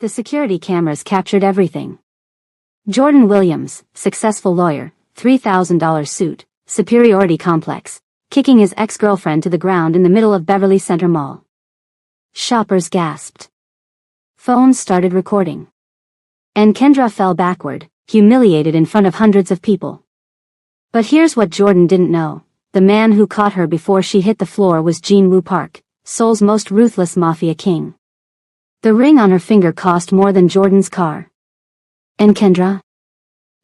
The security cameras captured everything. Jordan Williams, successful lawyer, $3,000 suit, superiority complex, kicking his ex-girlfriend to the ground in the middle of Beverly Center Mall. Shoppers gasped. Phones started recording. And Kendra fell backward, humiliated in front of hundreds of people. But here's what Jordan didn't know. The man who caught her before she hit the floor was Jin-Woo Park, Seoul's most ruthless mafia king. The ring on her finger cost more than Jordan's car. And Kendra?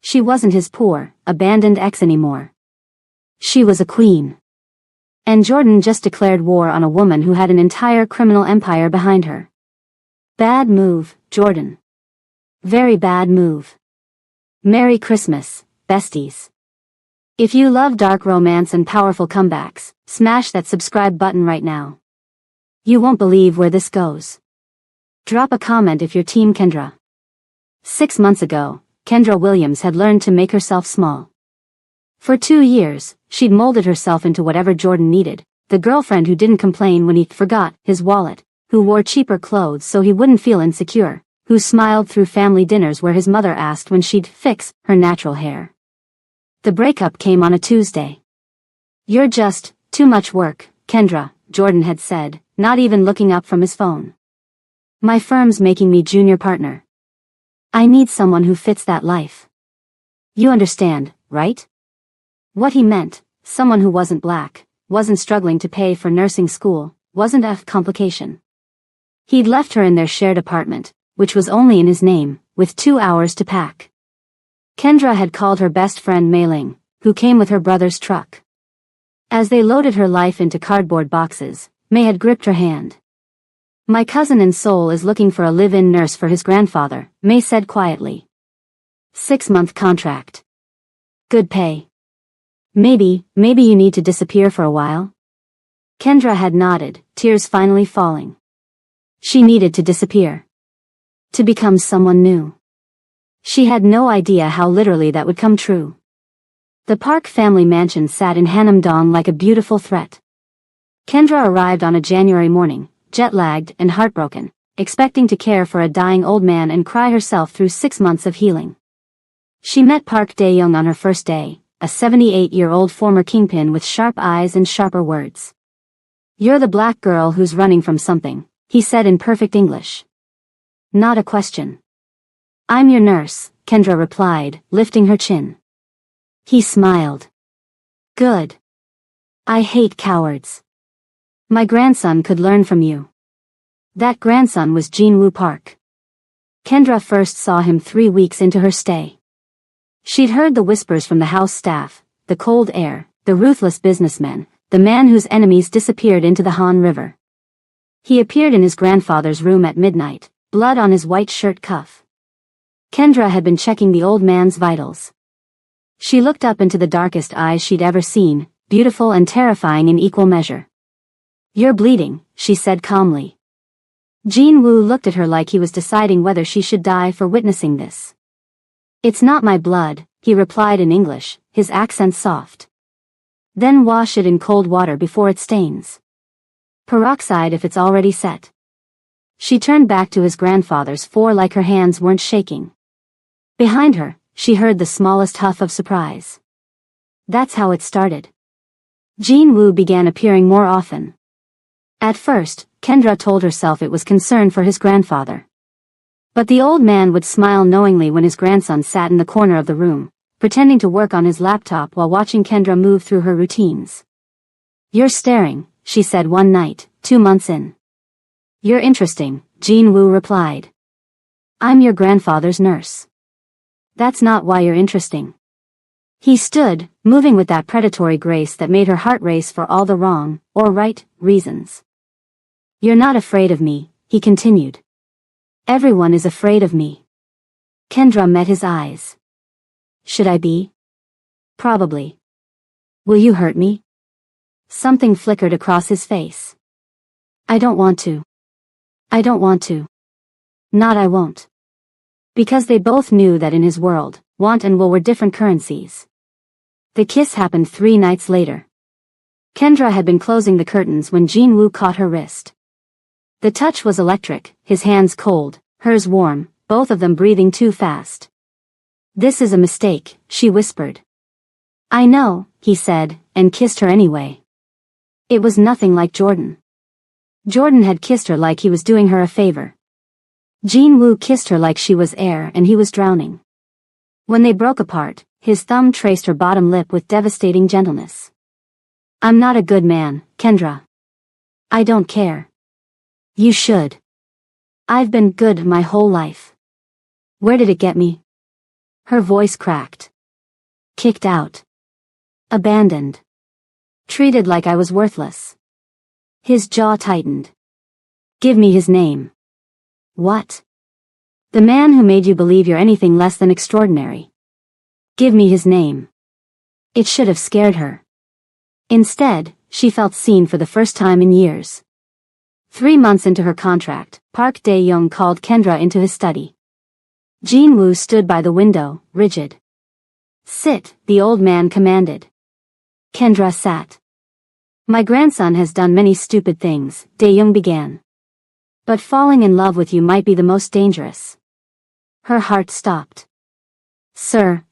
She wasn't his poor, abandoned ex anymore. She was a queen. And Jordan just declared war on a woman who had an entire criminal empire behind her. Bad move, Jordan. Very bad move. Merry Christmas, besties. If you love dark romance and powerful comebacks, smash that subscribe button right now. You won't believe where this goes. Drop a comment if you're Team Kendra. 6 months ago, Kendra Williams had learned to make herself small. For 2 years, she'd molded herself into whatever Jordan needed, the girlfriend who didn't complain when he forgot his wallet, who wore cheaper clothes so he wouldn't feel insecure, who smiled through family dinners where his mother asked when she'd fix her natural hair. The breakup came on a Tuesday. "You're just too much work, Kendra," Jordan had said, not even looking up from his phone. "My firm's making me junior partner. I need someone who fits that life. You understand, right?" What he meant, someone who wasn't black, wasn't struggling to pay for nursing school, wasn't a complication. He'd left her in their shared apartment, which was only in his name, with 2 hours to pack. Kendra had called her best friend Mei Ling, who came with her brother's truck. As they loaded her life into cardboard boxes, Mei had gripped her hand. "My cousin in Seoul is looking for a live-in nurse for his grandfather," Mei said quietly. 6-month contract. Good pay. Maybe you need to disappear for a while?" Kendra had nodded, tears finally falling. She needed to disappear. To become someone new. She had no idea how literally that would come true. The Park family mansion sat in Hanam-dong like a beautiful threat. Kendra arrived on a January morning, jet-lagged and heartbroken, expecting to care for a dying old man and cry herself through 6 months of healing. She met Park Dae-young on her first day, a 78-year-old former kingpin with sharp eyes and sharper words. "You're the black girl who's running from something," he said in perfect English. Not a question. "I'm your nurse," Kendra replied, lifting her chin. He smiled. "Good. I hate cowards. My grandson could learn from you." That grandson was Jin-Woo Park. Kendra first saw him 3 weeks into her stay. She'd heard the whispers from the house staff, the cold air, the ruthless businessman, the man whose enemies disappeared into the Han River. He appeared in his grandfather's room at midnight, blood on his white shirt cuff. Kendra had been checking the old man's vitals. She looked up into the darkest eyes she'd ever seen, beautiful and terrifying in equal measure. "You're bleeding," she said calmly. Jin-Woo looked at her like he was deciding whether she should die for witnessing this. "It's not my blood," he replied in English, his accent soft. "Then wash it in cold water before it stains. Peroxide if it's already set." She turned back to his grandfather's floor like her hands weren't shaking. Behind her, she heard the smallest huff of surprise. That's how it started. Jin-Woo began appearing more often. At first, Kendra told herself it was concern for his grandfather. But the old man would smile knowingly when his grandson sat in the corner of the room, pretending to work on his laptop while watching Kendra move through her routines. "You're staring," she said one night, 2 months in. "You're interesting," Jin-Woo replied. "I'm your grandfather's nurse." "That's not why you're interesting." He stood, moving with that predatory grace that made her heart race for all the wrong, or right, reasons. "You're not afraid of me," he continued. "Everyone is afraid of me." Kendra met his eyes. "Should I be?" "Probably." "Will you hurt me?" Something flickered across his face. "I don't want to. I don't want to." "Not I won't." Because they both knew that in his world, want and will were different currencies. The kiss happened 3 nights later. Kendra had been closing the curtains when Jin-Woo caught her wrist. The touch was electric, his hands cold, hers warm, both of them breathing too fast. "This is a mistake," she whispered. "I know," he said, and kissed her anyway. It was nothing like Jordan. Jordan had kissed her like he was doing her a favor. Jin-woo kissed her like she was air and he was drowning. When they broke apart, his thumb traced her bottom lip with devastating gentleness. "I'm not a good man, Kendra. I don't care. You should. I've been good my whole life. Where did it get me?" Her voice cracked. "Kicked out. Abandoned. Treated like I was worthless." His jaw tightened. "Give me his name." "What?" "The man who made you believe you're anything less than extraordinary. Give me his name." It should have scared her. Instead, she felt seen for the first time in years. 3 months into her contract, Park Dae-young called Kendra into his study. Jin-woo stood by the window, rigid. "Sit," the old man commanded. Kendra sat. "My grandson has done many stupid things," Dae-young began. "But falling in love with you might be the most dangerous." Her heart stopped. "Sir,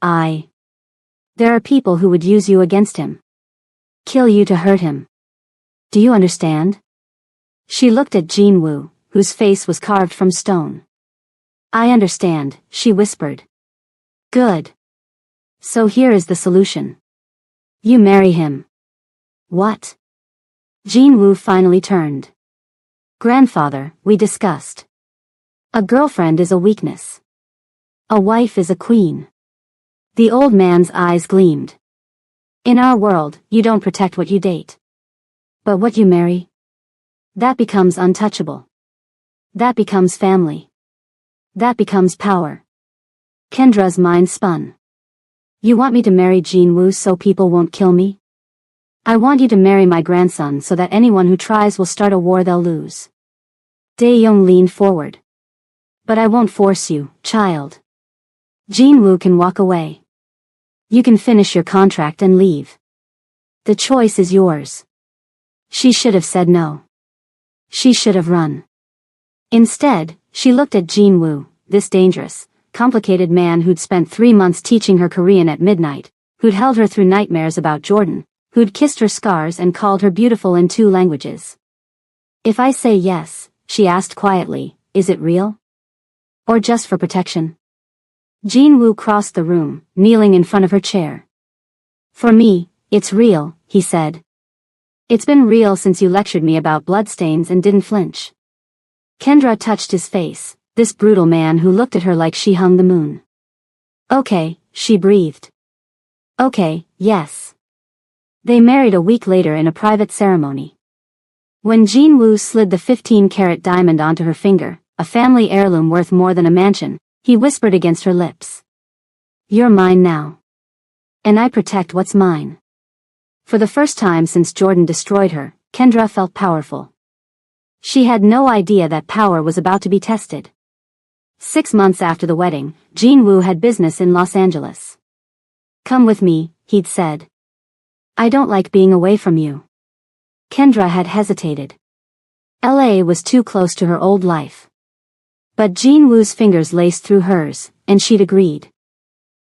There are people who would use you against him. Kill you to hurt him. Do you understand?" She looked at Jin-woo, whose face was carved from stone. "I understand," she whispered. "Good. So here is the solution. You marry him." "What?" Jin-woo finally turned. "Grandfather, we discussed. A girlfriend is a weakness. A wife is a queen." The old man's eyes gleamed. "In our world, you don't protect what you date. But what you marry? That becomes untouchable. That becomes family. That becomes power." Kendra's mind spun. "You want me to marry Jin-woo so people won't kill me? I want you to marry my grandson so that anyone who tries will start a war they'll lose." Dae-young leaned forward. "But I won't force you, child. Jin-woo can walk away. You can finish your contract and leave. The choice is yours." She should have said no. She should have run. Instead, she looked at Jin-woo, this dangerous, complicated man who'd spent 3 months teaching her Korean at midnight, who'd held her through nightmares about Jordan, who'd kissed her scars and called her beautiful in 2 languages. "If I say yes," she asked quietly, "is it real? Or just for protection?" Jin-woo crossed the room, kneeling in front of her chair. "For me, it's real," he said. "It's been real since you lectured me about bloodstains and didn't flinch." Kendra touched his face, this brutal man who looked at her like she hung the moon. "Okay," she breathed. "Okay, yes." They married a week later in a private ceremony. When Jin-woo slid the 15-carat diamond onto her finger, a family heirloom worth more than a mansion, he whispered against her lips. "You're mine now. And I protect what's mine." For the first time since Jordan destroyed her, Kendra felt powerful. She had no idea that power was about to be tested. 6 months after the wedding, Jin-woo had business in Los Angeles. "Come with me," he'd said. "I don't like being away from you." Kendra had hesitated. LA was too close to her old life. But Jin-woo's fingers laced through hers, and she'd agreed.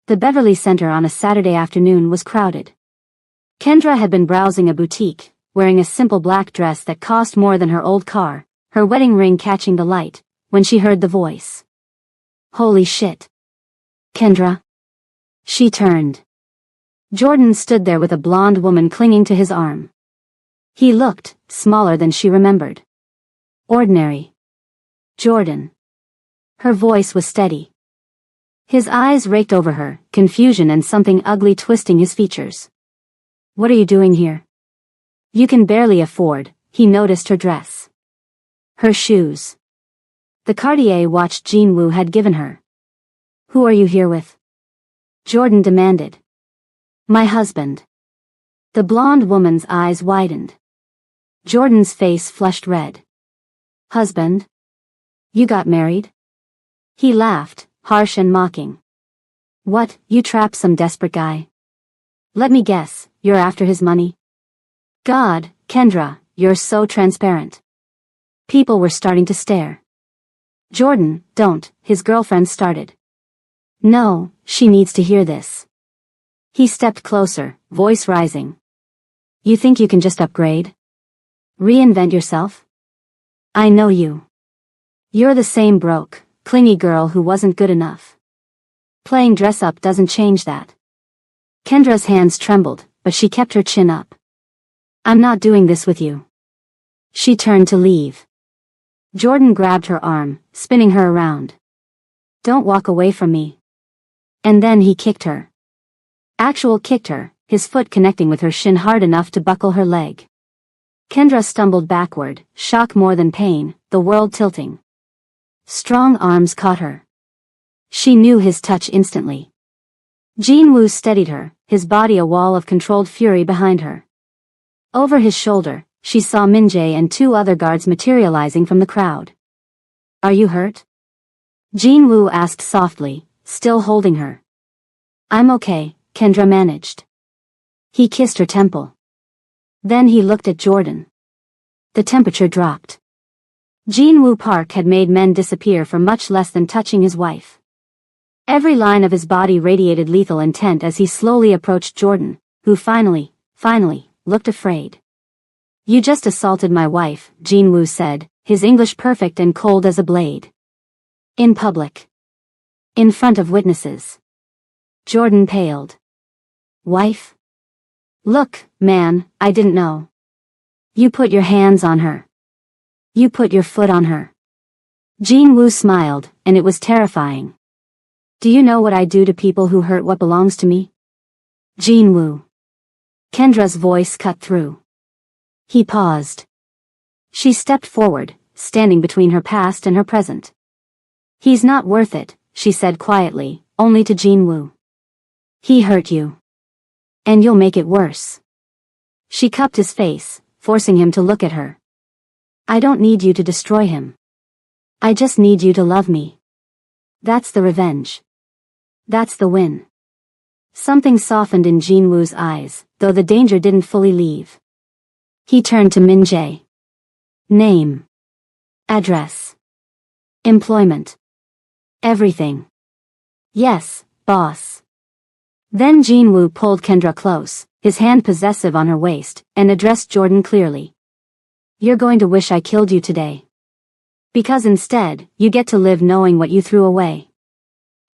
The Beverly Center on a Saturday afternoon was crowded. Kendra had been browsing a boutique, wearing a simple black dress that cost more than her old car, her wedding ring catching the light, when she heard the voice. "Holy shit. Kendra." She turned. Jordan stood there with a blonde woman clinging to his arm. He looked smaller than she remembered. Ordinary. Jordan. Her voice was steady. His eyes raked over her, confusion and something ugly twisting his features. "What are you doing here?" "You can barely afford," he noticed her dress. Her shoes. The Cartier watch Jin-woo had given her. "Who are you here with?" Jordan demanded. "My husband." The blonde woman's eyes widened. Jordan's face flushed red. "Husband? You got married?" He laughed, harsh and mocking. "What, you trapped some desperate guy? Let me guess, you're after his money?" God, Kendra, you're so transparent. People were starting to stare. Jordan, don't, his girlfriend started. No, she needs to hear this. He stepped closer, voice rising. You think you can just upgrade? Reinvent yourself? I know you. You're the same broke, clingy girl who wasn't good enough. Playing dress up doesn't change that. Kendra's hands trembled, but she kept her chin up. I'm not doing this with you. She turned to leave. Jordan grabbed her arm, spinning her around. Don't walk away from me. And then he kicked her. Kicked her, his foot connecting with her shin hard enough to buckle her leg. Kendra stumbled backward, shock more than pain, the world tilting. Strong arms caught her. She knew his touch instantly. Jinwoo steadied her, his body a wall of controlled fury behind her. Over his shoulder, she saw Min-jae and two other guards materializing from the crowd. Are you hurt? Jinwoo asked softly, still holding her. I'm okay, Kendra managed. He kissed her temple. Then he looked at Jordan. The temperature dropped. Jinwoo Park had made men disappear for much less than touching his wife. Every line of his body radiated lethal intent as he slowly approached Jordan, who finally, looked afraid. You just assaulted my wife, Jinwoo said, his English perfect and cold as a blade. In public. In front of witnesses. Jordan paled. Wife? Look, man, I didn't know. You put your hands on her. You put your foot on her. Jinwoo smiled, and it was terrifying. Do you know what I do to people who hurt what belongs to me? Jinwoo. Kendra's voice cut through. He paused. She stepped forward, standing between her past and her present. He's not worth it, she said quietly, only to Jinwoo. He hurt you. And you'll make it worse. She cupped his face, forcing him to look at her. I don't need you to destroy him. I just need you to love me. That's the revenge. That's the win. Something softened in Jinwoo's eyes, though the danger didn't fully leave. He turned to Min-jae. Name. Address. Employment. Everything. Yes, boss. Then Jinwoo pulled Kendra close, his hand possessive on her waist, and addressed Jordan clearly. You're going to wish I killed you today. Because instead, you get to live knowing what you threw away.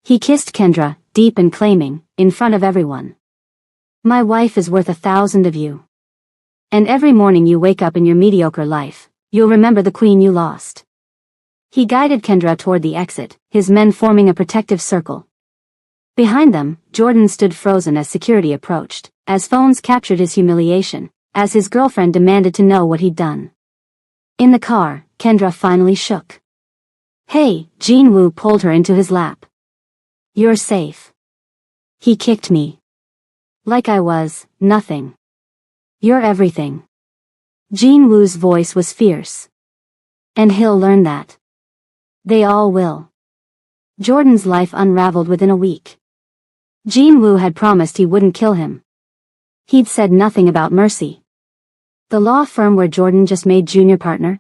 He kissed Kendra, deep and claiming, in front of everyone. My wife is worth 1,000 of you. And every morning you wake up in your mediocre life, you'll remember the queen you lost. He guided Kendra toward the exit, his men forming a protective circle. Behind them, Jordan stood frozen as security approached, as phones captured his humiliation, as his girlfriend demanded to know what he'd done. In the car, Kendra finally shook. Hey, Jinwoo pulled her into his lap. You're safe. He kicked me. Like I was, nothing. You're everything. Jinwoo's voice was fierce. And he'll learn that. They all will. Jordan's life unraveled within a week. Jinwoo had promised he wouldn't kill him. He'd said nothing about mercy. The law firm where Jordan just made junior partner?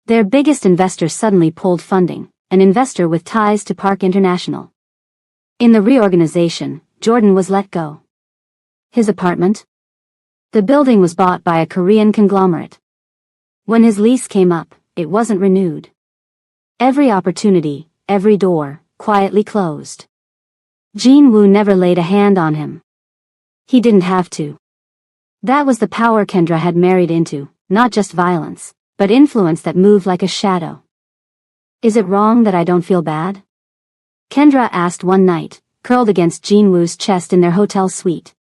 Their biggest investor suddenly pulled funding, an investor with ties to Park International. In the reorganization, Jordan was let go. His apartment? The building was bought by a Korean conglomerate. When his lease came up, it wasn't renewed. Every opportunity, every door, quietly closed. Jinwoo never laid a hand on him. He didn't have to. That was the power Kendra had married into, not just violence, but influence that moved like a shadow. Is it wrong that I don't feel bad? Kendra asked one night, curled against Jinwoo's chest in their hotel suite.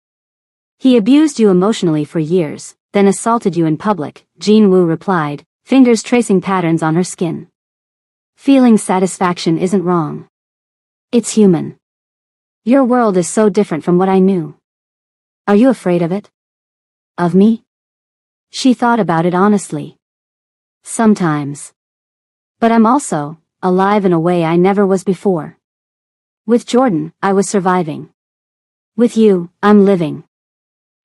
He abused you emotionally for years, then assaulted you in public, Jinwoo replied, fingers tracing patterns on her skin. Feeling satisfaction isn't wrong. It's human. Your world is so different from what I knew. Are you afraid of it? Of me? She thought about it honestly. Sometimes. But I'm also alive in a way I never was before. With Jordan, I was surviving. With you, I'm living.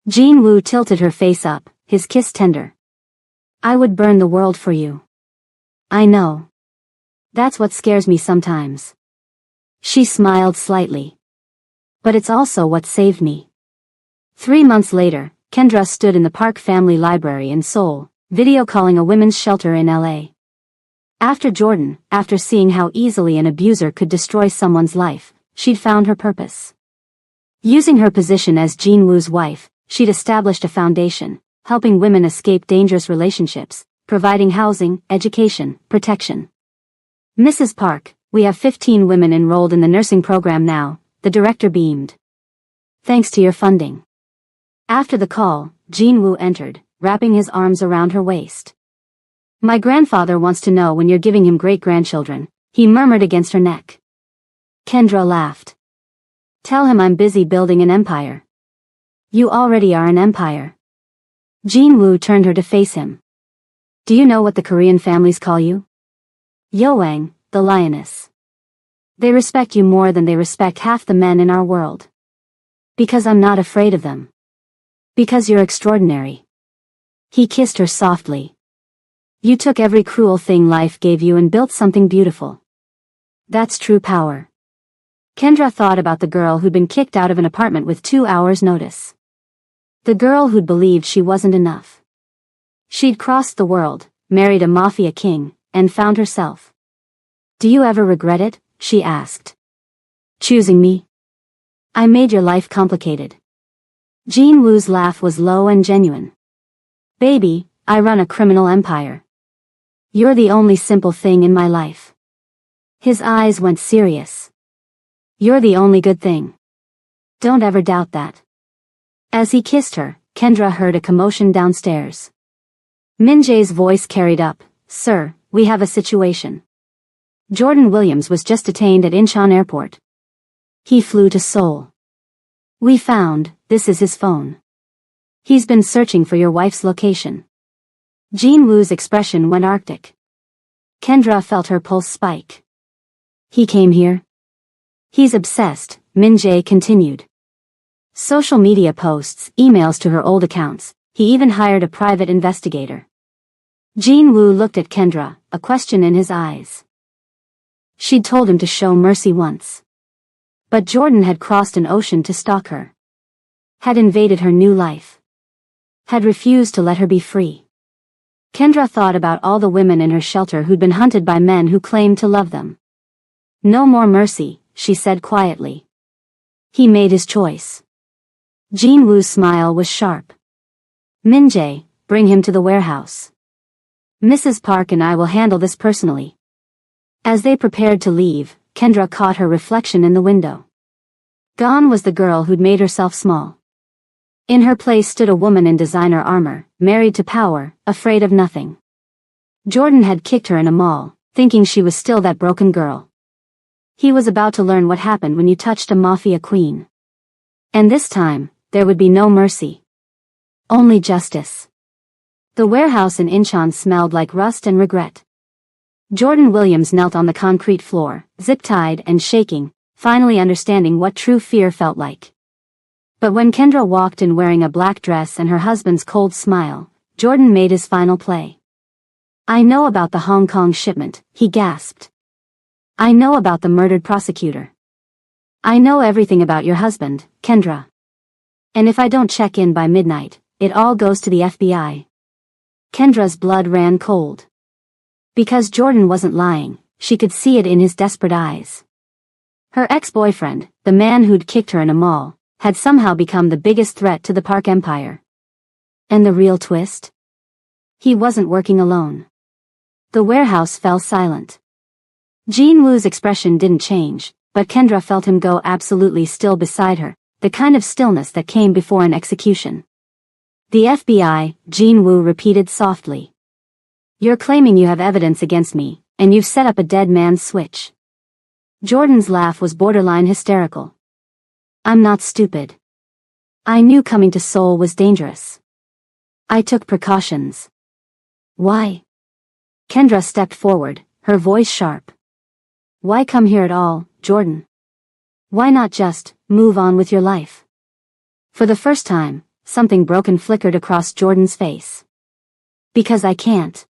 Jinwoo tilted her face up, his kiss tender. I would burn the world for you. I know. That's what scares me sometimes. She smiled slightly. But it's also what saved me. 3 months later, Kendra stood in the Park Family Library in Seoul, video calling a women's shelter in LA. After seeing how easily an abuser could destroy someone's life, she'd found her purpose. Using her position as Jin Woo's wife, she'd established a foundation, helping women escape dangerous relationships, providing housing, education, protection. Mrs. Park, we have 15 women enrolled in the nursing program now, the director beamed. Thanks to your funding. After the call, Jin Woo entered, wrapping his arms around her waist. My grandfather wants to know when you're giving him great-grandchildren, he murmured against her neck. Kendra laughed. Tell him I'm busy building an empire. You already are an empire. Jin Woo turned her to face him. Do you know what the Korean families call you? Yoang, the lioness. They respect you more than they respect half the men in our world. Because I'm not afraid of them. Because you're extraordinary. He kissed her softly. You took every cruel thing life gave you and built something beautiful. That's true power. Kendra thought about the girl who'd been kicked out of an apartment with 2 hours' notice. The girl who'd believed she wasn't enough. She'd crossed the world, married a Mafia king, and found herself. Do you ever regret it? She asked. Choosing me? I made your life complicated. Jin Woo's laugh was low and genuine. Baby, I run a criminal empire. You're the only simple thing in my life. His eyes went serious. You're the only good thing. Don't ever doubt that. As he kissed her, Kendra heard a commotion downstairs. Min Jae's voice carried up, Sir, we have a situation. Jordan Williams was just detained at Incheon Airport. He flew to Seoul. We found, this is his phone. He's been searching for your wife's location. Jin Woo's expression went arctic. Kendra felt her pulse spike. He came here? He's obsessed, Min Jae continued. Social media posts, emails to her old accounts, he even hired a private investigator. Jin Woo looked at Kendra, a question in his eyes. She'd told him to show mercy once. But Jordan had crossed an ocean to stalk her. Had invaded her new life. Had refused to let her be free. Kendra thought about all the women in her shelter who'd been hunted by men who claimed to love them. No more mercy, she said quietly. He made his choice. Jin Woo's smile was sharp. Min Jae, bring him to the warehouse. Mrs. Park and I will handle this personally. As they prepared to leave, Kendra caught her reflection in the window. Gone was the girl who'd made herself small. In her place stood a woman in designer armor, married to power, afraid of nothing. Jordan had kicked her in a mall, thinking she was still that broken girl. He was about to learn what happened when you touched a Mafia queen. And this time, there would be no mercy. Only justice. The warehouse in Incheon smelled like rust and regret. Jordan Williams knelt on the concrete floor, zip-tied and shaking, finally understanding what true fear felt like. But when Kendra walked in wearing a black dress and her husband's cold smile, Jordan made his final play. I know about the Hong Kong shipment, he gasped. I know about the murdered prosecutor. I know everything about your husband, Kendra. And if I don't check in by midnight, it all goes to the FBI. Kendra's blood ran cold. Because Jordan wasn't lying, she could see it in his desperate eyes. Her ex-boyfriend, the man who'd kicked her in a mall, had somehow become the biggest threat to the Park Empire. And the real twist? He wasn't working alone. The warehouse fell silent. Jin Woo's expression didn't change, but Kendra felt him go absolutely still beside her, the kind of stillness that came before an execution. The FBI, Jin Woo repeated softly. You're claiming you have evidence against me, and you've set up a dead man's switch. Jordan's laugh was borderline hysterical. I'm not stupid. I knew coming to Seoul was dangerous. I took precautions. Why? Kendra stepped forward, her voice sharp. Why come here at all, Jordan? Why not just move on with your life? For the first time, something broken flickered across Jordan's face. Because I can't.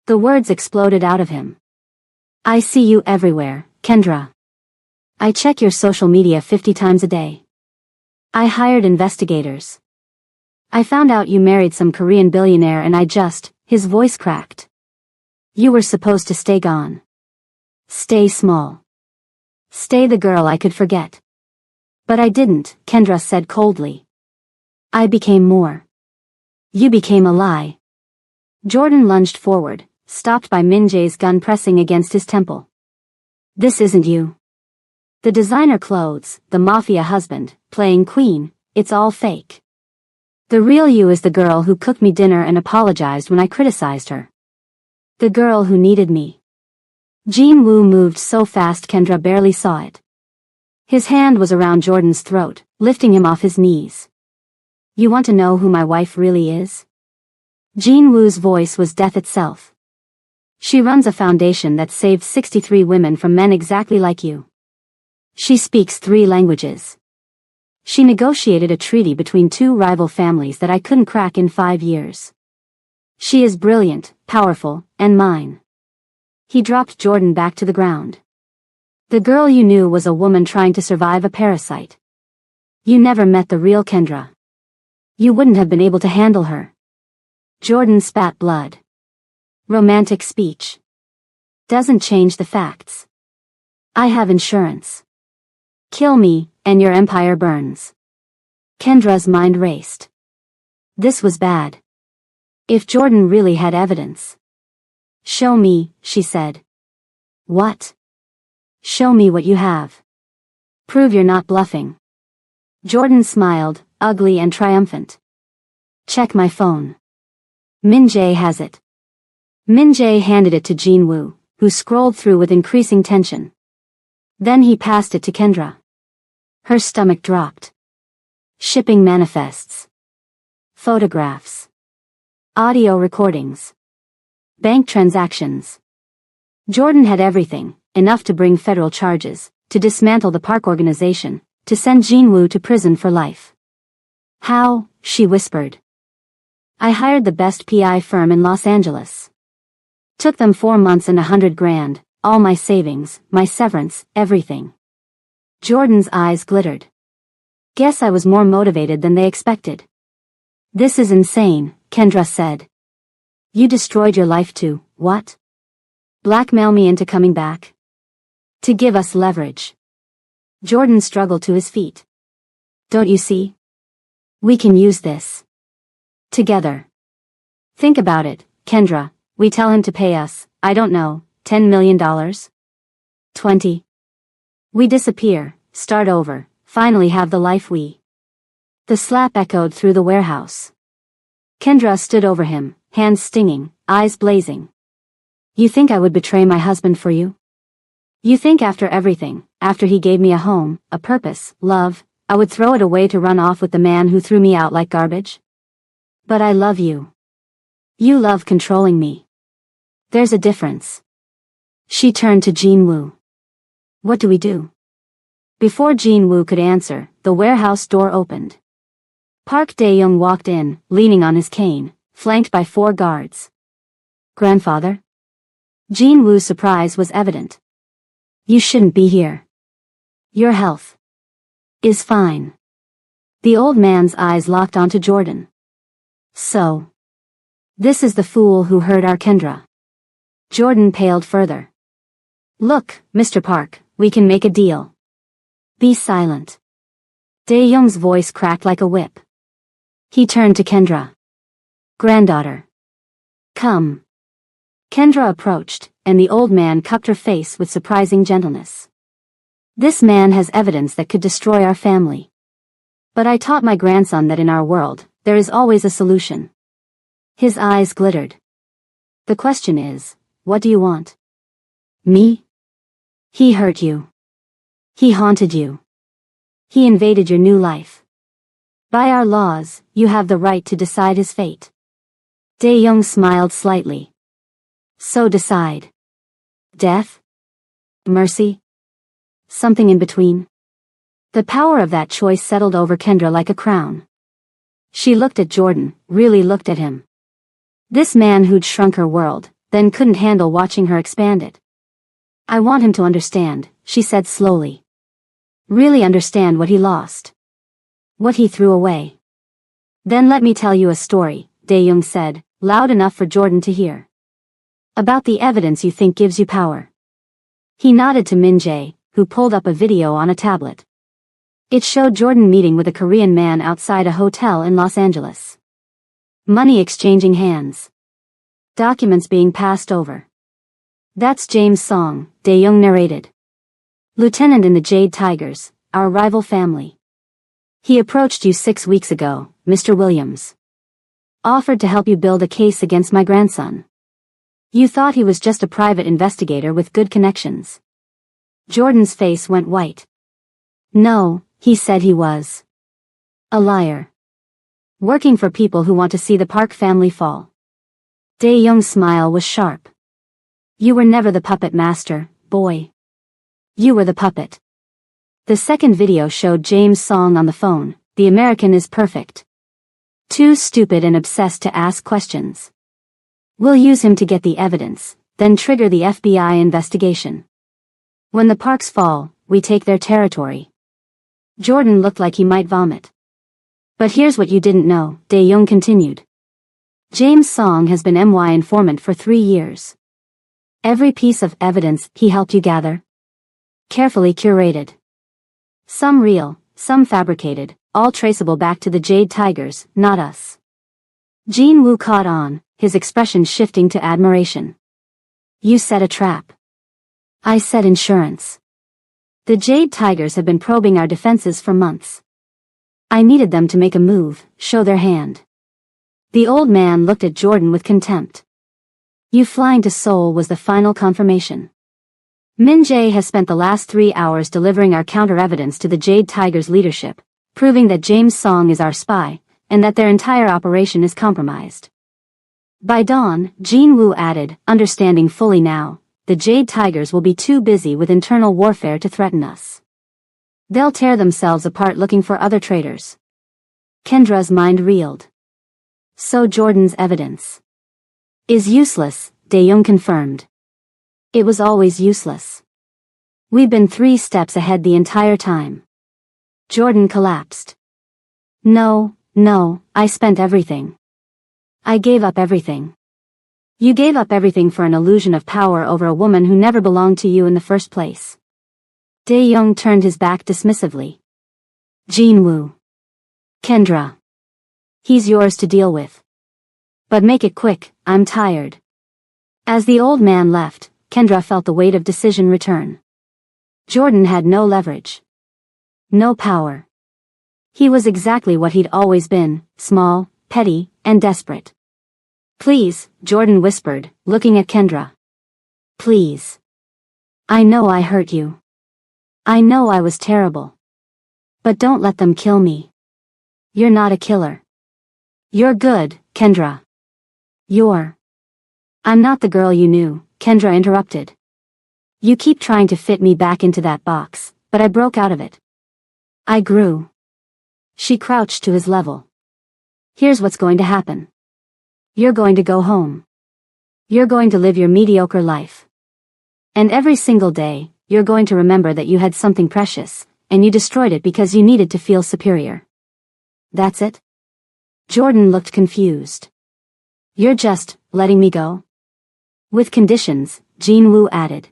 The words exploded out of him. I see you everywhere, Kendra. I check your social media 50 times a day. I hired investigators. I found out you married some Korean billionaire and his voice cracked. You were supposed to stay gone. Stay small. Stay the girl I could forget. But I didn't, Kendra said coldly. I became more. You became a lie. Jordan lunged forward, stopped by Min Jae's gun pressing against his temple. This isn't you. The designer clothes, the mafia husband, playing queen, it's all fake. The real you is the girl who cooked me dinner and apologized when I criticized her. The girl who needed me. Jin-woo moved so fast Kendra barely saw it. His hand was around Jordan's throat, lifting him off his knees. You want to know who my wife really is? Jin-woo's voice was death itself. She runs a foundation that saved 63 women from men exactly like you. She speaks 3 languages. She negotiated a treaty between 2 rival families that I couldn't crack in 5 years. She is brilliant, powerful, and mine. He dropped Jordan back to the ground. The girl you knew was a woman trying to survive a parasite. You never met the real Kendra. You wouldn't have been able to handle her. Jordan spat blood. Romantic speech. Doesn't change the facts. I have insurance. Kill me, and your empire burns. Kendra's mind raced. This was bad. If Jordan really had evidence. Show me, she said. What? Show me what you have. Prove you're not bluffing. Jordan smiled, ugly and triumphant. Check my phone. Min Jae has it. Min Jae handed it to Jin-woo, who scrolled through with increasing tension. Then he passed it to Kendra. Her stomach dropped. Shipping manifests. Photographs. Audio recordings. Bank transactions. Jordan had everything, enough to bring federal charges, to dismantle the park organization, to send Jin-woo to prison for life. How? She whispered. I hired the best PI firm in Los Angeles. Took them 4 months and $100,000, all my savings, my severance, everything. Jordan's eyes glittered. Guess I was more motivated than they expected. This is insane, Kendra said. You destroyed your life to, what? Blackmail me into coming back? To give us leverage. Jordan struggled to his feet. Don't you see? We can use this. Together. Think about it, Kendra. We tell him to pay us, I don't know, $10 million? 20. We disappear, start over, finally have the life we. The slap echoed through the warehouse. Kendra stood over him, hands stinging, eyes blazing. You think I would betray my husband for you? You think after everything, after he gave me a home, a purpose, love, I would throw it away to run off with the man who threw me out like garbage? But I love you. You love controlling me. There's a difference. She turned to Jin-woo. What do we do? Before Jin-woo could answer, the warehouse door opened. Park Dae-young walked in, leaning on his cane, flanked by 4 guards. Grandfather? Jin-woo's surprise was evident. You shouldn't be here. Your health is fine. The old man's eyes locked onto Jordan. So. This is the fool who hurt our Kendra. Jordan paled further. Look, Mr. Park, we can make a deal. Be silent. Dae-young's voice cracked like a whip. He turned to Kendra. Granddaughter. Come. Kendra approached, and the old man cupped her face with surprising gentleness. This man has evidence that could destroy our family. But I taught my grandson that in our world, there is always a solution. His eyes glittered. The question is, what do you want? Me? He hurt you. He haunted you. He invaded your new life. By our laws, you have the right to decide his fate. Dae-young smiled slightly. So decide. Death? Mercy? Something in between? The power of that choice settled over Kendra like a crown. She looked at Jordan, really looked at him. This man who'd shrunk her world, then couldn't handle watching her expand it. I want him to understand, she said slowly. Really understand what he lost. What he threw away. Then let me tell you a story, Dae-young said, loud enough for Jordan to hear. About the evidence you think gives you power. He nodded to Min-jae, who pulled up a video on a tablet. It showed Jordan meeting with a Korean man outside a hotel in Los Angeles. Money exchanging hands. Documents being passed over. That's James Song, Dae-young narrated. Lieutenant in the Jade Tigers, our rival family. He approached you 6 weeks ago, Mr. Williams. Offered to help you build a case against my grandson. You thought he was just a private investigator with good connections. Jordan's face went white. No, he said he was. A liar. Working for people who want to see the Park family fall. Dae-young's smile was sharp. You were never the puppet master, boy. You were the puppet. The second video showed James Song on the phone. The American is perfect. Too stupid and obsessed to ask questions. We'll use him to get the evidence, then trigger the FBI investigation. When the Parks fall, we take their territory. Jordan looked like he might vomit. But here's what you didn't know, Dae-young continued. James Song has been MY informant for 3 years. Every piece of evidence he helped you gather. Carefully curated. Some real, some fabricated, all traceable back to the Jade Tigers, not us. Jin-woo caught on, his expression shifting to admiration. You set a trap. I set insurance. The Jade Tigers have been probing our defenses for months. I needed them to make a move, show their hand. The old man looked at Jordan with contempt. You flying to Seoul was the final confirmation. Min-jae has spent the last 3 hours delivering our counter-evidence to the Jade Tigers leadership, proving that James Song is our spy, and that their entire operation is compromised. By dawn, Jin-woo added, understanding fully now, the Jade Tigers will be too busy with internal warfare to threaten us. They'll tear themselves apart looking for other traitors. Kendra's mind reeled. So Jordan's evidence is useless, Dae-young confirmed. It was always useless. We've been 3 steps ahead the entire time. Jordan collapsed. No, I spent everything. I gave up everything. You gave up everything for an illusion of power over a woman who never belonged to you in the first place. Dae-young turned his back dismissively. Jin-woo. Kendra. He's yours to deal with. But make it quick, I'm tired. As the old man left, Kendra felt the weight of decision return. Jordan had no leverage. No power. He was exactly what he'd always been, small, petty, and desperate. Please, Jordan whispered, looking at Kendra. Please. I know I hurt you. I know I was terrible. But don't let them kill me. You're not a killer. You're good, Kendra. I'm not the girl you knew, Kendra interrupted. You keep trying to fit me back into that box, but I broke out of it. I grew. She crouched to his level. Here's what's going to happen. You're going to go home. You're going to live your mediocre life. And every single day, you're going to remember that you had something precious, and you destroyed it because you needed to feel superior. That's it? Jordan looked confused. You're just letting me go? With conditions, Jin-woo added.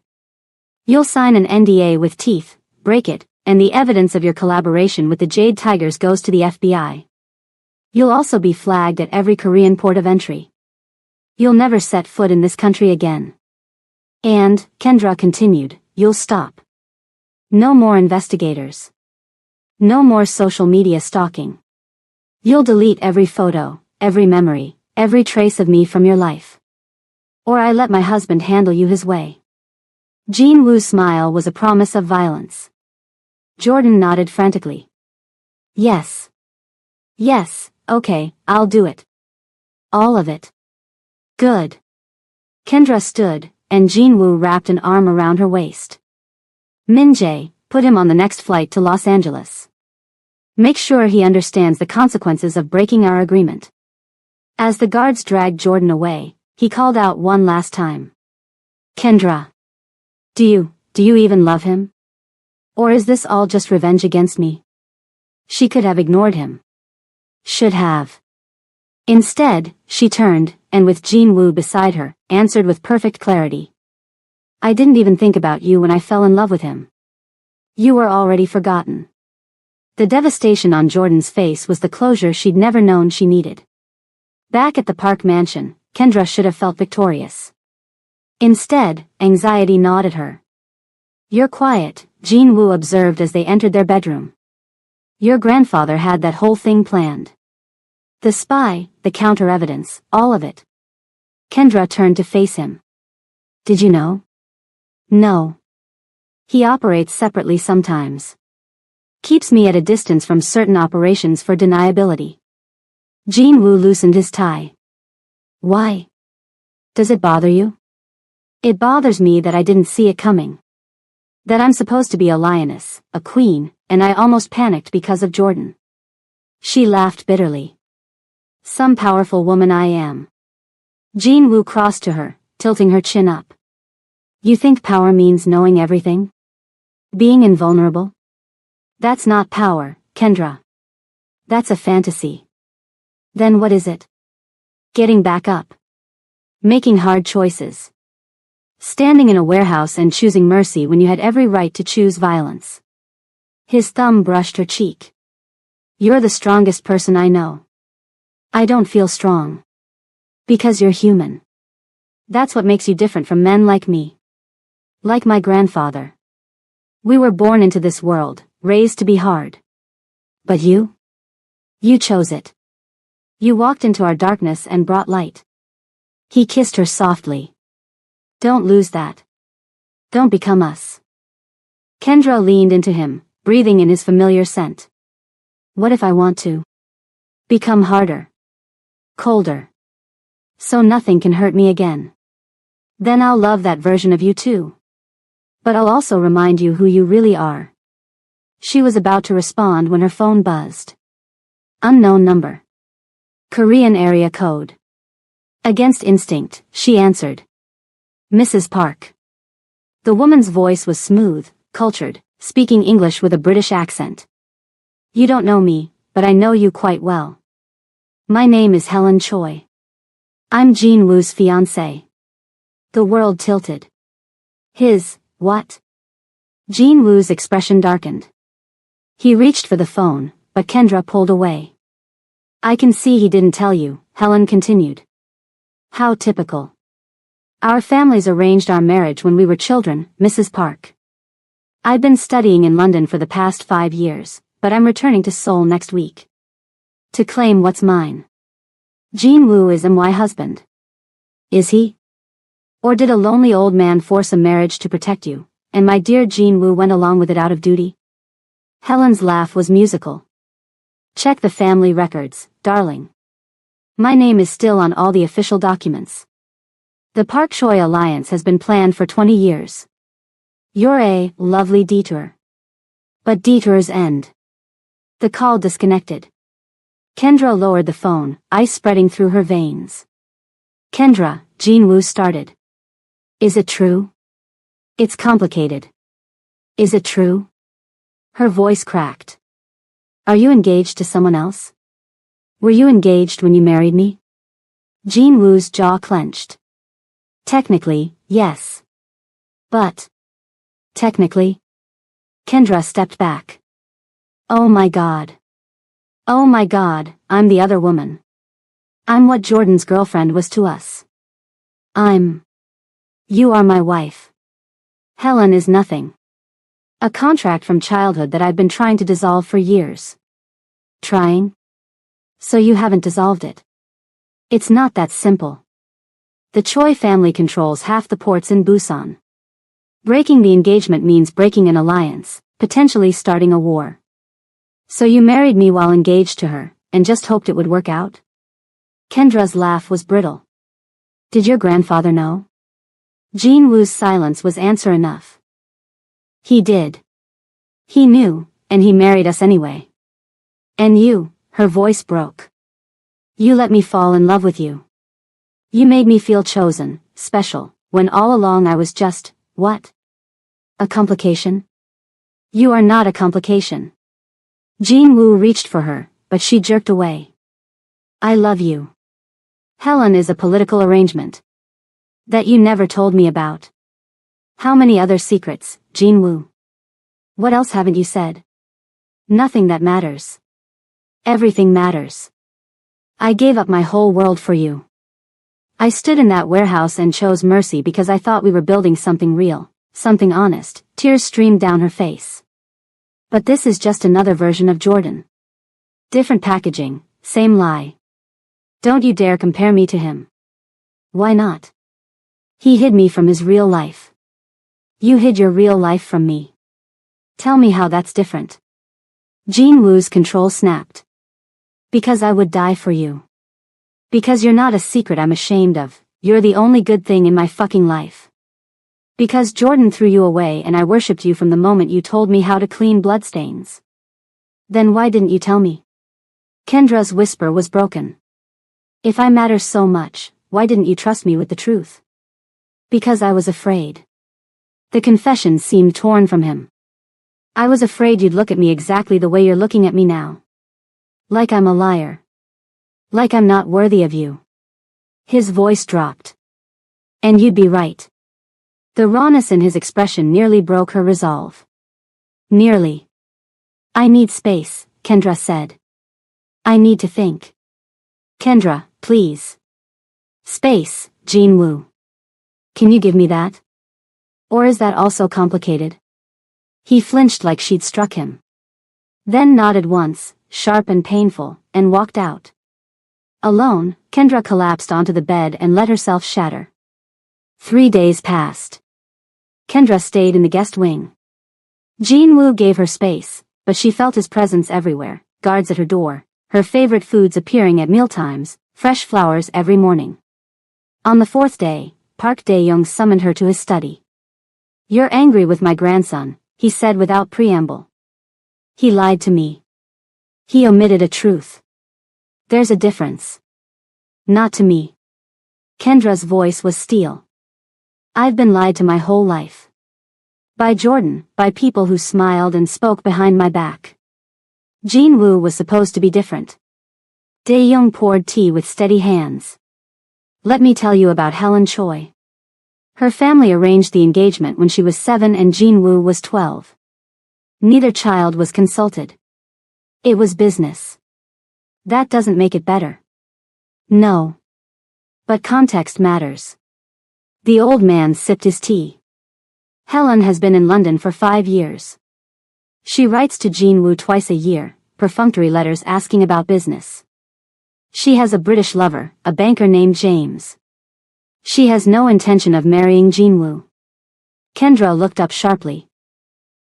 You'll sign an NDA with teeth, break it, and the evidence of your collaboration with the Jade Tigers goes to the FBI. You'll also be flagged at every Korean port of entry. You'll never set foot in this country again. And, Kendra continued, you'll stop. No more investigators. No more social media stalking. You'll delete every photo, every memory, every trace of me from your life. Or I let my husband handle you his way. Jin-woo's smile was a promise of violence. Jordan nodded frantically. Yes. Yes, okay, I'll do it. All of it. Good. Kendra stood, and Jin-woo wrapped an arm around her waist. Min-jae, put him on the next flight to Los Angeles. Make sure he understands the consequences of breaking our agreement. As the guards dragged Jordan away, he called out one last time. Kendra. Do you even love him? Or is this all just revenge against me? She could have ignored him. Should have. Instead, she turned, and with Jin-woo beside her, answered with perfect clarity. I didn't even think about you when I fell in love with him. You were already forgotten. The devastation on Jordan's face was the closure she'd never known she needed. Back at the Park mansion, Kendra should have felt victorious. Instead, anxiety gnawed at her. You're quiet, Jin-woo observed as they entered their bedroom. Your grandfather had that whole thing planned. The spy, the counter-evidence, all of it. Kendra turned to face him. Did you know? No. He operates separately sometimes. Keeps me at a distance from certain operations for deniability. Jin-woo loosened his tie. Why? Does it bother you? It bothers me that I didn't see it coming. That I'm supposed to be a lioness, a queen, and I almost panicked because of Jordan. She laughed bitterly. Some powerful woman I am. Jin-woo crossed to her, tilting her chin up. You think power means knowing everything? Being invulnerable? That's not power, Kendra. That's a fantasy. Then what is it? Getting back up. Making hard choices. Standing in a warehouse and choosing mercy when you had every right to choose violence. His thumb brushed her cheek. You're the strongest person I know. I don't feel strong. Because you're human. That's what makes you different from men like me. Like my grandfather. We were born into this world, raised to be hard. But you? You chose it. You walked into our darkness and brought light. He kissed her softly. Don't lose that. Don't become us. Kendra leaned into him, breathing in his familiar scent. What if I want to? Become harder. Colder. So nothing can hurt me again. Then I'll love that version of you too. But I'll also remind you who you really are. She was about to respond when her phone buzzed. Unknown number. Korean area code. Against instinct, she answered. Mrs. Park. The woman's voice was smooth, cultured, speaking English with a British accent. You don't know me, but I know you quite well. My name is Helen Choi. I'm Jin-woo's fiancée. The world tilted. His, what? Jin-woo's expression darkened. He reached for the phone, but Kendra pulled away. I can see he didn't tell you, Helen continued. How typical. Our families arranged our marriage when we were children, Mrs. Park. I've been studying in London for the past 5 years, but I'm returning to Seoul next week. To claim what's mine. Jin-woo is my husband. Is he? Or did a lonely old man force a marriage to protect you, and my dear Jin-woo went along with it out of duty? Helen's laugh was musical. Check the family records, darling. My name is still on all the official documents. The Park Choi alliance has been planned for 20 years. You're a lovely detour. But detours end. The call disconnected. Kendra lowered the phone, ice spreading through her veins. Kendra, Jin-woo started. Is it true? It's complicated. Is it true? Her voice cracked. Are you engaged to someone else? Were you engaged when you married me? Jin-woo's jaw clenched. Technically, yes. But. Technically? Kendra stepped back. Oh my God. Oh my God, I'm the other woman. I'm what Jordan's girlfriend was to us. You are my wife. Helen is nothing. A contract from childhood that I've been trying to dissolve for years. Trying? So you haven't dissolved it. It's not that simple. The Choi family controls half the ports in Busan. Breaking the engagement means breaking an alliance, potentially starting a war. So you married me while engaged to her, and just hoped it would work out? Kendra's laugh was brittle. Did your grandfather know? Jin-woo's silence was answer enough. He did. He knew, and he married us anyway. And you, her voice broke. You let me fall in love with you. You made me feel chosen, special, when all along I was just, what? A complication? You are not a complication. Jean Wu reached for her, but she jerked away. I love you. Helen is a political arrangement. That you never told me about. How many other secrets, Jean Wu? What else haven't you said? Nothing that matters. Everything matters. I gave up my whole world for you. I stood in that warehouse and chose mercy because I thought we were building something real, something honest. Tears streamed down her face. But this is just another version of Jordan. Different packaging, same lie. Don't you dare compare me to him. Why not? He hid me from his real life. You hid your real life from me. Tell me how that's different. Jean Wu's control snapped. Because I would die for you. Because you're not a secret I'm ashamed of, you're the only good thing in my fucking life. Because Jordan threw you away and I worshipped you from the moment you told me how to clean bloodstains. Then why didn't you tell me? Kendra's whisper was broken. If I matter so much, why didn't you trust me with the truth? Because I was afraid. The confession seemed torn from him. I was afraid you'd look at me exactly the way you're looking at me now. Like I'm a liar. Like I'm not worthy of you. His voice dropped. And you'd be right. The rawness in his expression nearly broke her resolve. Nearly. I need space, Kendra said. I need to think. Kendra, please. Space, Jean Wu. Can you give me that? Or is that also complicated? He flinched like she'd struck him. Then nodded once, sharp and painful, and walked out. Alone, Kendra collapsed onto the bed and let herself shatter. 3 days passed. Kendra stayed in the guest wing. Jean Wu gave her space, but she felt his presence everywhere, guards at her door, her favorite foods appearing at mealtimes, fresh flowers every morning. On the 4th day, Park Dae-young summoned her to his study. You're angry with my grandson, he said without preamble. He lied to me. He omitted a truth. There's a difference. Not to me. Kendra's voice was steel. I've been lied to my whole life. By Jordan, by people who smiled and spoke behind my back. Jean Wu was supposed to be different. Dae-young poured tea with steady hands. Let me tell you about Helen Choi. Her family arranged the engagement when she was 7 and Jean Wu was 12. Neither child was consulted. It was business. That doesn't make it better. No. But context matters. The old man sipped his tea. Helen has been in London for 5 years. She writes to Jean Wu twice a year, perfunctory letters asking about business. She has a British lover, a banker named James. She has no intention of marrying Jean Wu. Kendra looked up sharply.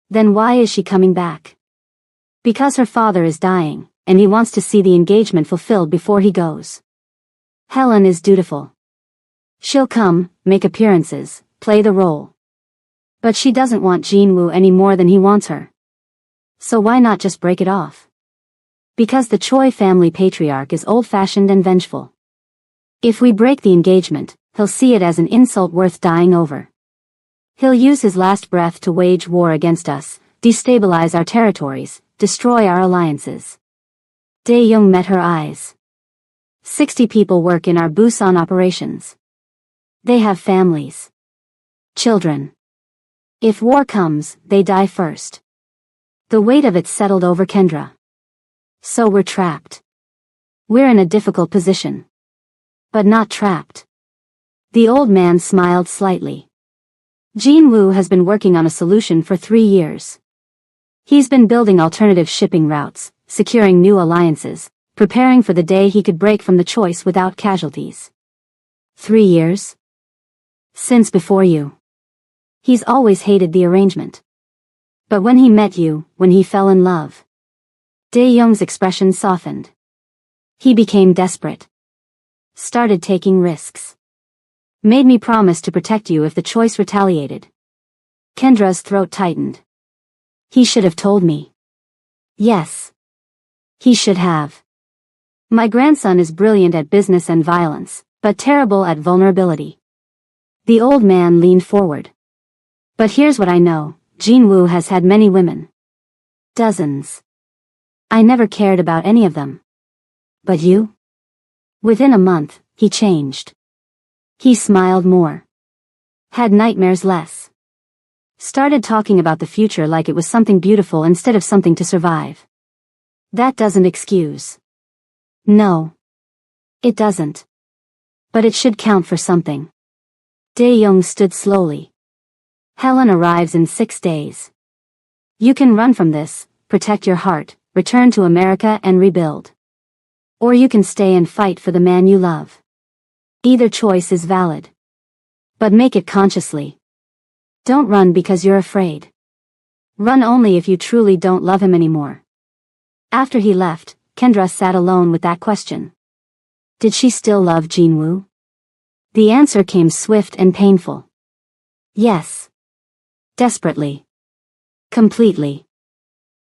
Then why is she coming back? Because her father is dying, and he wants to see the engagement fulfilled before he goes. Helen is dutiful. She'll come, make appearances, play the role. But she doesn't want Jean Wu any more than he wants her. So why not just break it off? Because the Choi family patriarch is old-fashioned and vengeful. If we break the engagement, he'll see it as an insult worth dying over. He'll use his last breath to wage war against us, destabilize our territories, destroy our alliances. Dae-young met her eyes. 60 people work in our Busan operations. They have families. Children. If war comes, they die first. The weight of it settled over Kendra. So we're trapped. We're in a difficult position. But not trapped. The old man smiled slightly. Jean Wu has been working on a solution for 3 years. He's been building alternative shipping routes, securing new alliances, preparing for the day he could break from the choice without casualties. 3 years? Since before you. He's always hated the arrangement. But when he met you, when he fell in love. Dae-young's expression softened. He became desperate. Started taking risks. Made me promise to protect you if the choice retaliated. Kendra's throat tightened. He should have told me. Yes. He should have. My grandson is brilliant at business and violence, but terrible at vulnerability. The old man leaned forward. But here's what I know, Jinwoo has had many women. Dozens. I never cared about any of them. But you? Within a month, he changed. He smiled more. Had nightmares less. Started talking about the future like it was something beautiful instead of something to survive. That doesn't excuse. No. It doesn't. But it should count for something. Dae-young stood slowly. Helen arrives in 6 days. You can run from this, protect your heart, return to America and rebuild. Or you can stay and fight for the man you love. Either choice is valid. But make it consciously. Don't run because you're afraid. Run only if you truly don't love him anymore. After he left, Kendra sat alone with that question. Did she still love Jinwoo? The answer came swift and painful. Yes. Desperately. Completely.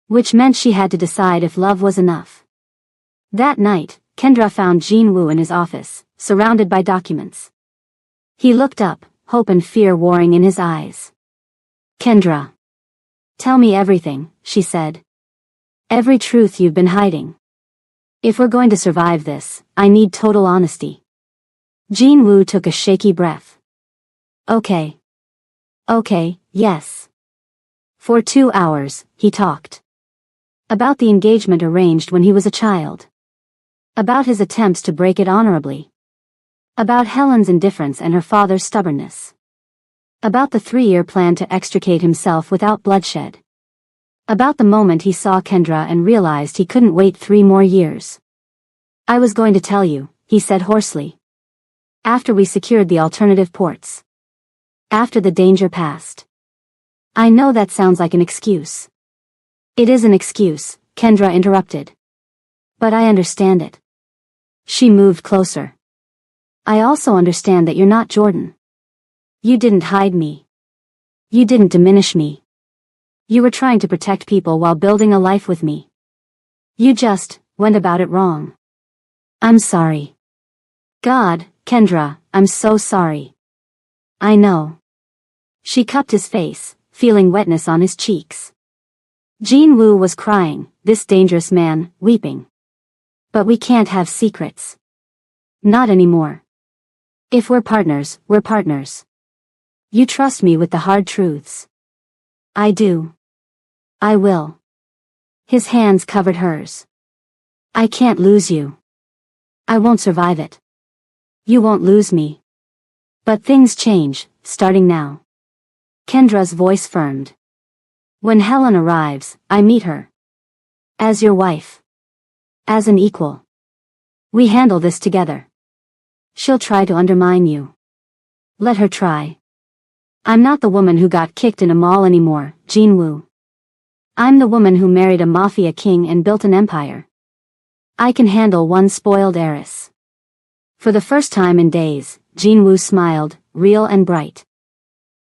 Which meant she had to decide if love was enough. That night, Kendra found Jinwoo in his office, surrounded by documents. He looked up, hope and fear warring in his eyes. Kendra. Tell me everything, she said. Every truth you've been hiding. If we're going to survive this, I need total honesty. Jinwoo took a shaky breath. Okay. Okay, yes. For 2 hours, he talked. About the engagement arranged when he was a child. About his attempts to break it honorably. About Helen's indifference and her father's stubbornness. About the 3-year plan to extricate himself without bloodshed. About the moment he saw Kendra and realized he couldn't wait 3 more years. I was going to tell you, he said hoarsely. After we secured the alternative ports. After the danger passed. I know that sounds like an excuse. It is an excuse, Kendra interrupted. But I understand it. She moved closer. I also understand that you're not Jordan. You didn't hide me. You didn't diminish me. You were trying to protect people while building a life with me. You just went about it wrong. I'm sorry. God, Kendra, I'm so sorry. I know. She cupped his face, feeling wetness on his cheeks. Jinwoo was crying, this dangerous man, weeping. But we can't have secrets. Not anymore. If we're partners, we're partners. You trust me with the hard truths. I do. I will. His hands covered hers. I can't lose you. I won't survive it. You won't lose me. But things change, starting now. Kendra's voice firmed. When Helen arrives, I meet her. As your wife. As an equal. We handle this together. She'll try to undermine you. Let her try. I'm not the woman who got kicked in a mall anymore, Jinwoo. I'm the woman who married a Mafia king and built an empire. I can handle one spoiled heiress. For the first time in days, Jinwoo smiled, real and bright.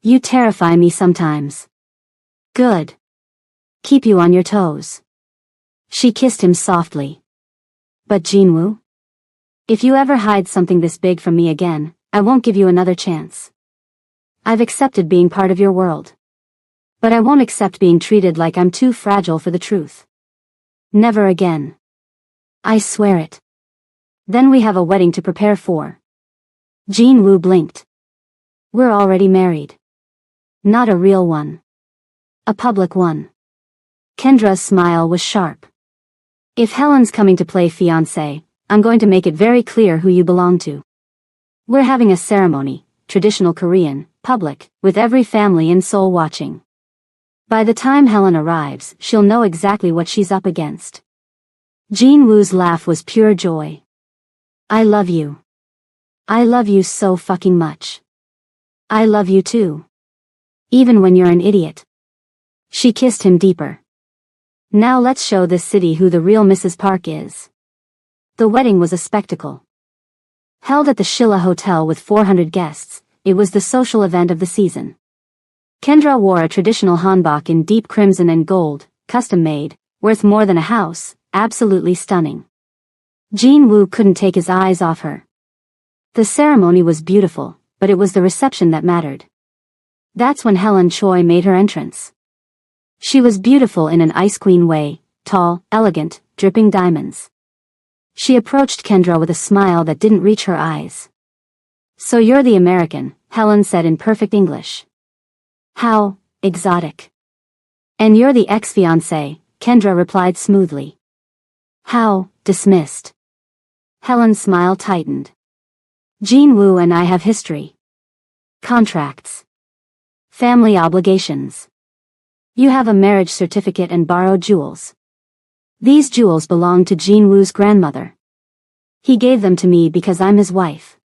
You terrify me sometimes. Good. Keep you on your toes. She kissed him softly. But Jinwoo? If you ever hide something this big from me again, I won't give you another chance. I've accepted being part of your world. But I won't accept being treated like I'm too fragile for the truth. Never again. I swear it. Then we have a wedding to prepare for. Jinwoo blinked. We're already married. Not a real one. A public one. Kendra's smile was sharp. If Helen's coming to play fiancé, I'm going to make it very clear who you belong to. We're having a ceremony, traditional Korean, public, with every family in Seoul watching. By the time Helen arrives, she'll know exactly what she's up against. Jinwoo's laugh was pure joy. I love you. I love you so fucking much. I love you too. Even when you're an idiot. She kissed him deeper. Now let's show this city who the real Mrs. Park is. The wedding was a spectacle. Held at the Shilla Hotel with 400 guests, it was the social event of the season. Kendra wore a traditional hanbok in deep crimson and gold, custom-made, worth more than a house, absolutely stunning. Jinwoo couldn't take his eyes off her. The ceremony was beautiful, but it was the reception that mattered. That's when Helen Choi made her entrance. She was beautiful in an ice queen way, tall, elegant, dripping diamonds. She approached Kendra with a smile that didn't reach her eyes. "So you're the American," Helen said in perfect English. "How exotic." "And you're the ex-fiancé," Kendra replied smoothly. "How dismissed." Helen's smile tightened. "Jean Wu and I have history. Contracts. Family obligations. You have a marriage certificate and borrowed jewels. These jewels belong to Jean Wu's grandmother. He gave them to me because I'm his wife.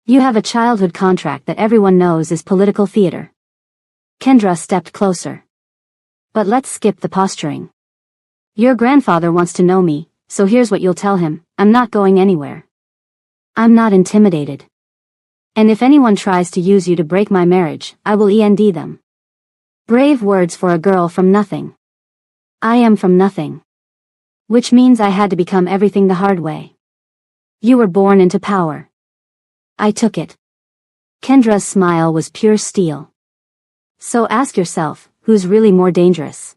You have a childhood contract that everyone knows is political theater." Kendra stepped closer. "But let's skip the posturing. Your grandfather wants to know me, so here's what you'll tell him: I'm not going anywhere. I'm not intimidated. And if anyone tries to use you to break my marriage, I will end them." Brave words for a girl from nothing. I am from nothing. Which means I had to become everything the hard way. You were born into power. I took it. Kendra's smile was pure steel. So ask yourself, who's really more dangerous?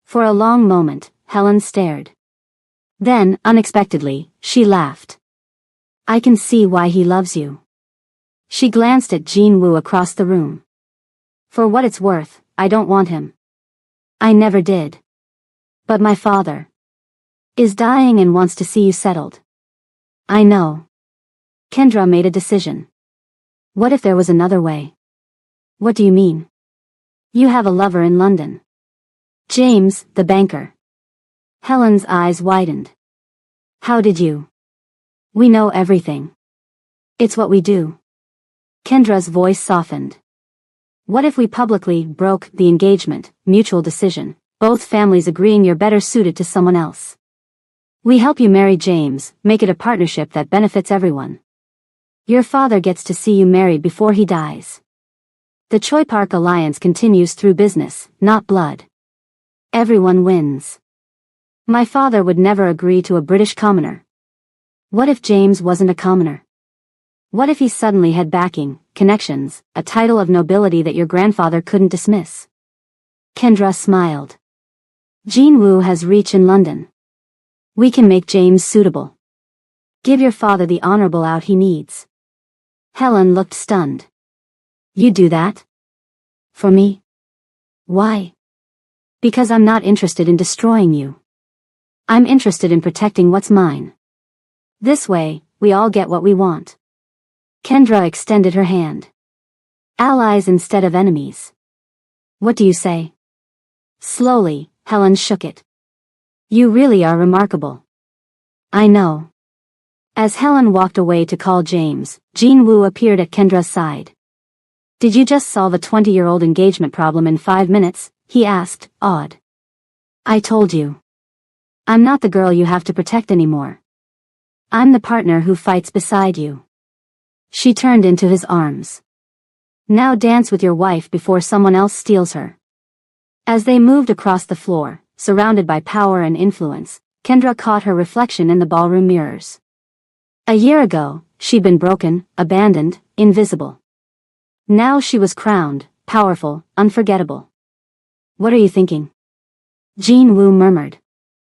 For a long moment, Helen stared. Then, unexpectedly, she laughed. "I can see why he loves you." She glanced at Jean Wu across the room. "For what it's worth, I don't want him. I never did. But my father is dying and wants to see you settled." "I know." Kendra made a decision. "What if there was another way?" "What do you mean?" "You have a lover in London. James, the banker." Helen's eyes widened. "How did you?" "We know everything. It's what we do." Kendra's voice softened. "What if we publicly broke the engagement, mutual decision, both families agreeing you're better suited to someone else? We help you marry James, make it a partnership that benefits everyone. Your father gets to see you married before he dies. The Choi Park alliance continues through business, not blood. Everyone wins. My father would never agree to a British commoner. What if James wasn't a commoner? What if he suddenly had backing, connections, a title of nobility that your grandfather couldn't dismiss?" Kendra smiled. "Jean Wu has reach in London. We can make James suitable. Give your father the honorable out he needs." Helen looked stunned. "You do that? For me? Why?" "Because I'm not interested in destroying you. I'm interested in protecting what's mine. This way, we all get what we want." Kendra extended her hand. "Allies instead of enemies. What do you say?" Slowly, Helen shook it. "You really are remarkable." "I know." As Helen walked away to call James, Jean Wu appeared at Kendra's side. "Did you just solve a 20-year-old engagement problem in 5 minutes?" he asked, awed. "I told you. I'm not the girl you have to protect anymore. I'm the partner who fights beside you." She turned into his arms. "Now dance with your wife before someone else steals her." As they moved across the floor, surrounded by power and influence, Kendra caught her reflection in the ballroom mirrors. A year ago, she'd been broken, abandoned, invisible. Now she was crowned, powerful, unforgettable. "What are you thinking?" Jean Wu murmured.